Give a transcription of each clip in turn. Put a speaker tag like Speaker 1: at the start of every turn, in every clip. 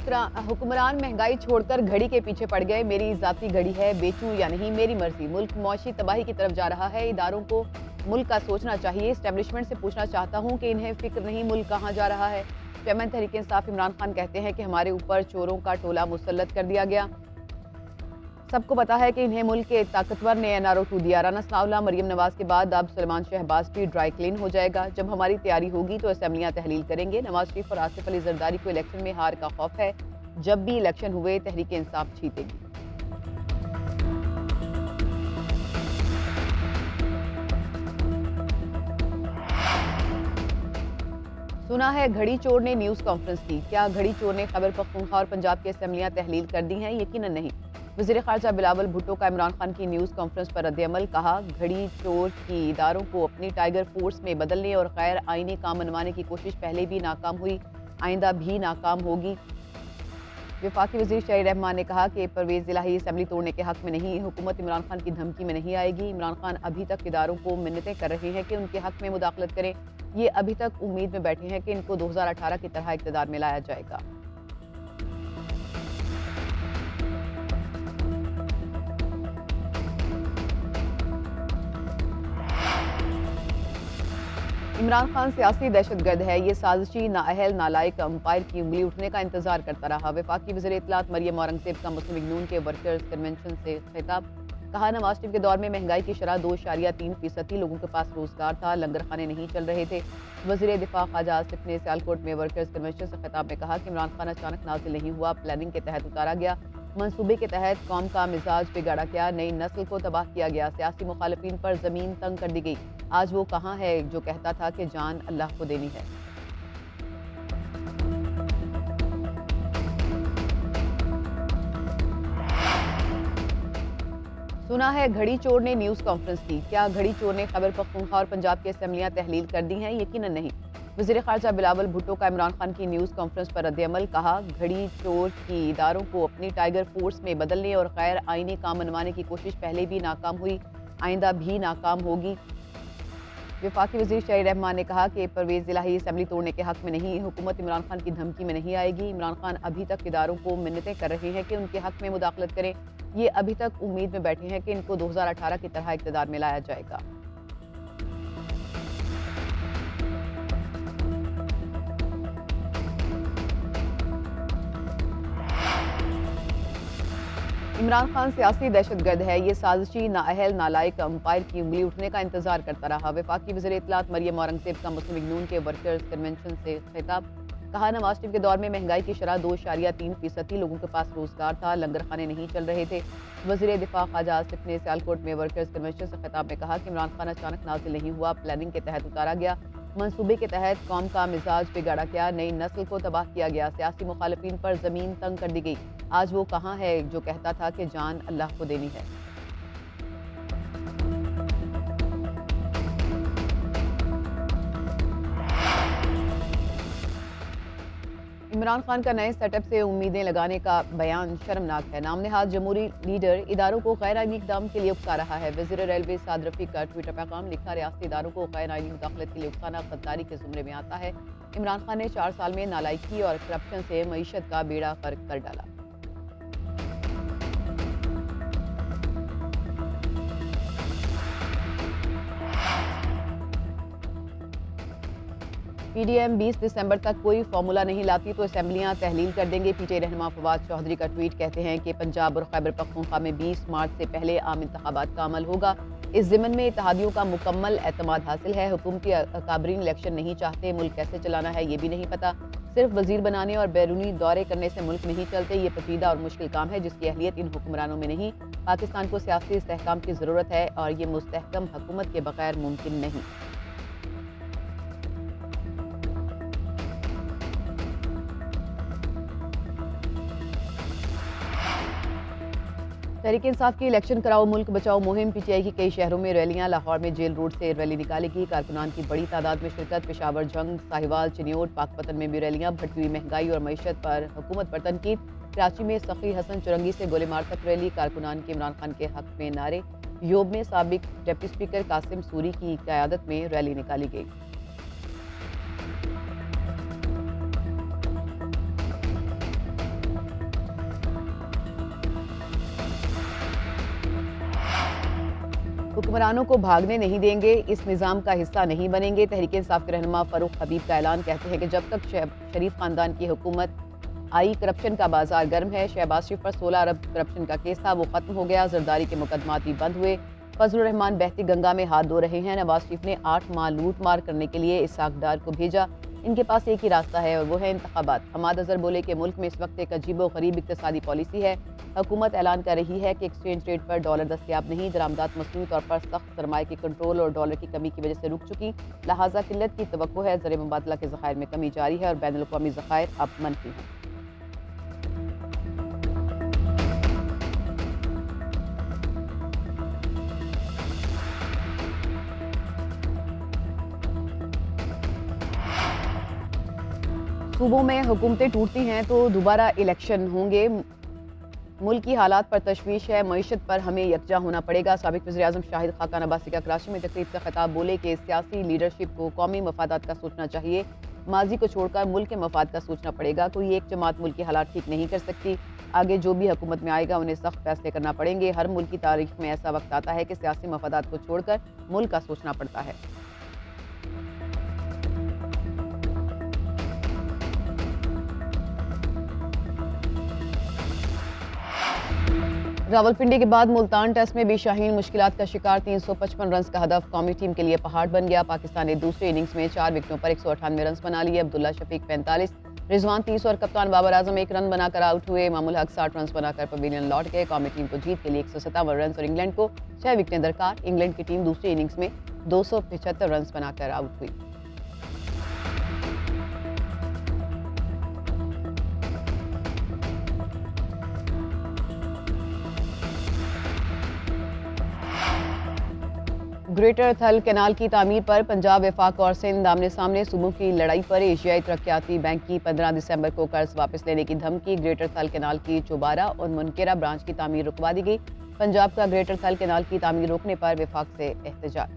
Speaker 1: हुक्मरान महंगाई छोड़कर घड़ी के पीछे पड़ गए। मेरी जाती घड़ी है, बेचूं या नहीं मेरी मर्जी। मुल्क मौशी तबाही की तरफ जा रहा है। इदारों को मुल्क का सोचना चाहिए। एस्टेब्लिशमेंट से पूछना चाहता हूं कि इन्हें फिक्र नहीं मुल्क कहां जा रहा है। चेयरमैन तहरीक इंसाफ इमरान खान कहते हैं कि हमारे ऊपर चोरों का टोला मुसल्लत कर दिया गया। सबको पता है कि इन्हें मुल्क के ताकतवर ने एनआरओ 2 दिया। राना सनाउल्लाह मरियम नवाज के बाद अब सलमान शहबाज भी ड्राई क्लीन हो जाएगा। जब हमारी तैयारी होगी तो असेंबलियां तहलील करेंगे। नवाज शरीफ और आसिफ अली जरदारी को इलेक्शन में हार का खौफ है। जब भी इलेक्शन हुए तहरीक इंसाफ जीतेगी। सुना है घड़ी चोर ने न्यूज कॉन्फ्रेंस की। क्या घड़ी चोर ने खैबर पख्तूनख्वा और पंजाब की असेंबलियां तहलील कर दी हैं? यकीनन नहीं। वज़ीर ख़ारजा बिलावल भुट्टो का इमरान खान की न्यूज़ कॉन्फ्रेंस पर रद्द-ए-अमल। कहा, घड़ी चोर की इदारों को अपनी टाइगर फोर्स में बदलने और गैर आईनी काम मनवाने की कोशिश पहले भी नाकाम हुई, आइंदा भी नाकाम होगी। वफाकी वज़ीर शहरी रहमान ने कहा कि परवेज़ इलाही असेंबली तोड़ने के हक में नहीं, हुकूमत इमरान खान की धमकी में नहीं आएगी। इमरान खान अभी तक इदारों को मिन्नतें कर रहे हैं कि उनके हक में मुदाखलत करें। ये अभी तक उम्मीद में बैठे हैं कि इनको 2018 की तरह इक़्तिदार में लाया जाएगा। इमरान खान सियासी दहशतगर्द है। ये साजिशी नाअहल नालायक अंपायर की उंगली उठने का इंतजार करता रहा। वफाकी वज़ीर इत्तलात मरियम औरंगज़ेब का मुस्लिम लीग नून के वर्कर्स कन्वेंशन से खिताब। कहा, नवाज शरीफ के दौर में महंगाई की शरह 2.3% थी। लोगों के पास रोजगार था, लंगर खाने नहीं चल रहे थे। वज़ीर दिफा ख्वाजा आसिफ ने सियालकोट में वर्कर्स कन्वेंशन से खिताब में कहा कि इमरान खान अचानक नाजिल नहीं हुआ, प्लानिंग के तहत उतारा गया। मंसूबे के तहत कौम का मिजाज बिगाड़ा गया, नई नस्ल को तबाह किया गया। सियासी मुखालिफिन पर जमीन तंग कर दी गई। आज वो कहाँ है जो कहता था कि जान अल्लाह को देनी है। सुना है घड़ी चोर ने न्यूज कॉन्फ्रेंस की। क्या घड़ी चोर ने खैबर पख्तूनख्वा और पंजाब की असेंबलियां तहलील कर दी हैं? यकीनन नहीं। वज़ीर ख़ारजा बिलावल भुट्टो का इमरान खान की न्यूज़ कॉन्फ्रेंस पर रद्द-ए-अमल। कहा, घड़ी चोर की इदारों को अपनी टाइगर फोर्स में बदलने और गैर आईनी काम मनवाने की कोशिश पहले भी नाकाम हुई, आइंदा भी नाकाम होगी। वफाकी वज़ीर शहरी रहमान ने कहा कि परवेज़ इलाही असेंबली तोड़ने के हक में नहीं, हुकूमत इमरान खान की धमकी में नहीं आएगी। इमरान खान अभी तक इदारों को मिन्नतें कर रहे हैं कि उनके हक में मुदाखलत करें। ये अभी तक उम्मीद में बैठे हैं कि इनको 2018 की तरह इक़्तिदार में लाया जाएगा। इमरान खान सियासी दहशतगर्द है। ये साजिशी नाअहल नालायक अंपायर की उंगली उठने का इंतजार करता रहा। वफाकी वज़ीर इत्तलात मरियम औरंगज़ेब का मुस्लिम लीग नून के वर्कर्स कन्वेंशन से खिताब। कहा, नवाज शरीफ के दौर में महंगाई की शरह 2.3% थी। लोगों के पास रोजगार था, लंगर खाने नहीं चल रहे थे। वज़ीर दिफा ख्वाजा आसिफ ने सियालकोट में वर्कर्स कन्वेंशन से खिताब में कहा कि इमरान खान अचानक नाजिल नहीं हुआ, प्लानिंग के तहत उतारा गया। मंसूबे के तहत कौम का मिजाज बिगाड़ा गया, नई नस्ल को तबाह किया गया। सियासी मुखालिफिन पर जमीन तंग कर दी गई। आज वो कहाँ है जो कहता था कि जान अल्लाह को देनी है। इमरान खान का नए सेटअप से उम्मीदें लगाने का बयान शर्मनाक है। नामनहाद जमहूरी लीडर इदारों को गैर आईनी इक़दाम के लिए उकसा रहा है। वज़ीर रेलवे साद रफ़ीक का ट्विटर पैगाम लिखा, रियासती इदारों को गैर आईनी मुदाखलत के लिए उकसाना गद्दारी के ज़ुमरे में आता है। इमरान खान ने 4 साल में नालायकी और करप्शन से मईशत का बेड़ा गर्क कर डाला। पीडीएम 20 दिसंबर तक कोई फार्मूला नहीं लाती तो असेंबलियां तहलील कर देंगे। पीटीआई रहनुमा फवाद चौधरी का ट्वीट कहते हैं कि पंजाब और खैबर पख्तूनख्वा में 20 मार्च से पहले आम इंतखाबात का अमल होगा। इस ज़िमन में इत्तेहादियों का मुकम्मल एतमाद हासिल है। हुकूमती अकाबरीन इलेक्शन नहीं चाहते, मुल्क कैसे चलाना है ये भी नहीं पता। सिर्फ वजीर बनाने और बैरूनी दौरे करने से मुल्क नहीं चलते। ये पेचीदा और मुश्किल काम है जिसकी अहलियत इन हुक्मरानों में नहीं। पाकिस्तान को सियासी इस्तेहकाम की ज़रूरत है और ये मुस्तहकम हुकूमत के बगैर मुमकिन नहीं। तहरीक इंसाफ की इलेक्शन कराओ मुल्क बचाओ मुहिम। पीटीआई की कई शहरों में रैलियां। लाहौर में जेल रोड से रैली निकालेगी। कारकुनान की बड़ी तादाद में शिरकत। पेशावर जंग, साहिवाल, चिन्योट, पाकपतन में भी रैलियां। बढ़ती हुई महंगाई और मईशत पर हुकूमत पर तनकीद। कराची में सखी हसन चुरंगी से गोलेमार तक रैली। कारकुनान के इमरान खान के हक में नारे। योब में साबिक डिप्टी स्पीकर कासिम सूरी की क़यादत में रैली निकाली गई। हुक्मरानों को भागने नहीं देंगे, इस निज़ाम का हिस्सा नहीं बनेंगे। तहरीक इंसाफ के रहनुमा फ़ारूक हबीब का ऐलान, कहते हैं कि जब तक शरीफ खानदान की हुकूमत आई, करप्शन का बाजार गर्म है। शहबाज शरीफ पर 16 अरब करप्शन का केस था, वो खत्म हो गया। जरदारी के मुकदमात भी बंद हुए। फजलुर रहमान बहती गंगा में हाथ धो रहे हैं। नवाज शरीफ ने 8 माह लूट मार करने के लिए इसहाक डार को भेजा। इनके पास एक ही रास्ता है और वो है इंतखाबात। हमाद अजहर बोले कि मुल्क में इस वक्त एक अजीबो गरीब इक्तिसादी पॉलिसी है। हुकूमत ऐलान कर रही है कि एक्सचेंज रेट पर डॉलर दस्तयाब नहीं, दरामदात मसनूई तौर पर सख्त सरमाए की कंट्रोल और डॉलर की कमी की वजह से रुक चुकी, लिहाजा किल्लत की तवक्को है। ज़र मुबादला के ज़खायर में कमी जारी है और बैनुल अक़वामी ज़खायर अब मनफी हैं। सूबों में हुकूमतें टूटती हैं तो दोबारा इलेक्शन होंगे। मुल्क की हालात पर तशवीश है, मईशत पर हमें यकजा होना पड़ेगा। साबिक वज़ीर आज़म शाहिद खाकान अब्बासी का कराची में तकरीब से खिताब, बोले कि सियासी लीडरशिप को कौमी मफादात का सोचना चाहिए, माजी को छोड़कर मुल्क के मफाद का सोचना पड़ेगा। कोई एक जमात मुल्क की हालात ठीक नहीं कर सकती। आगे जो भी हुकूमत में आएगा उन्हें सख्त फैसले करना पड़ेंगे। हर मुल्क की तारीख में ऐसा वक्त आता है कि सियासी मफादात को छोड़कर मुल्क का सोचना पड़ता है। रावलपिंडी के बाद मुल्तान टेस्ट में भी शाहीन मुश्किलात का शिकार। 355 रन का हदफ कौमी टीम के लिए पहाड़ बन गया। पाकिस्तान ने दूसरी इनिंग्स में 4 विकेटों पर 198 रन बना लिए। अब्दुल्ला शफीक 45, रिजवान 30 और कप्तान बाबर आजम 1 रन बनाकर आउट हुए। मामूल हक 60 रन बनाकर पवेलियन लौट गए। कौमी टीम को जीत के लिए 157 रन और इंग्लैंड को 6 विकेटें दरकार। इंग्लैंड की टीम दूसरी इनिंग्स में 275 रन बनाकर आउट हुई। ग्रेटर थल कैनाल की तामीर पर पंजाब, वफाक और सिंध आमने सामने। सूबों की लड़ाई पर एशियाई तरक्याती बैंक की 15 दिसंबर को कर्ज वापस लेने की धमकी। ग्रेटर थल कैनाल की चौबारा और मुनकेरा ब्रांच की तामीर रुकवा दी गई। पंजाब का ग्रेटर थल कैनाल की तामीर रोकने पर वफाक से एहतजाज।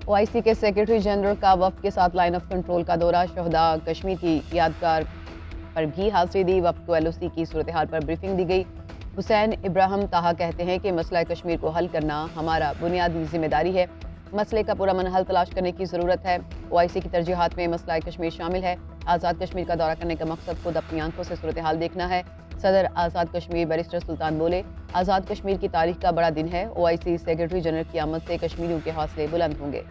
Speaker 1: OIC के सेक्रेटरी जनरल का वफ्द के साथ लाइन ऑफ कंट्रोल का दौरा। शहदा कश्मीर की यादगार पर भी हाजिरी दी। वफ्द को LOC की सूरत हाल पर ब्रीफिंग दी गई। हुसैन इब्राहिम ताहा कहते हैं कि मसला कश्मीर को हल करना हमारा बुनियादी जिम्मेदारी है। मसले का पुरअमन हल तलाश करने की ज़रूरत है। OIC की तरजीहात में मसला कश्मीर शामिल है। आज़ाद कश्मीर का दौरा करने का मकसद खुद अपनी आंखों से सूरत हाल देखना है। सदर आज़ाद कश्मीर बैरिस्टर सुल्तान बोले, आज़ाद कश्मीर की तारीख का बड़ा दिन है। OIC सेक्रेटरी जनरल की आमद से कश्मीरियों के हौसले बुलंद होंगे।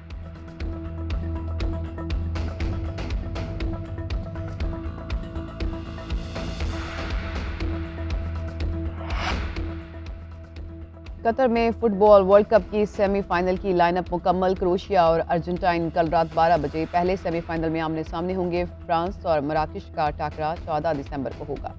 Speaker 1: कतर में फुटबॉल वर्ल्ड कप की सेमीफाइनल की लाइनअप मुकम्मल। क्रोएशिया और अर्जेंटाइन कल रात 12 बजे पहले सेमीफाइनल में आमने सामने होंगे। फ्रांस और मराकश का टाकरा 14 दिसंबर को होगा।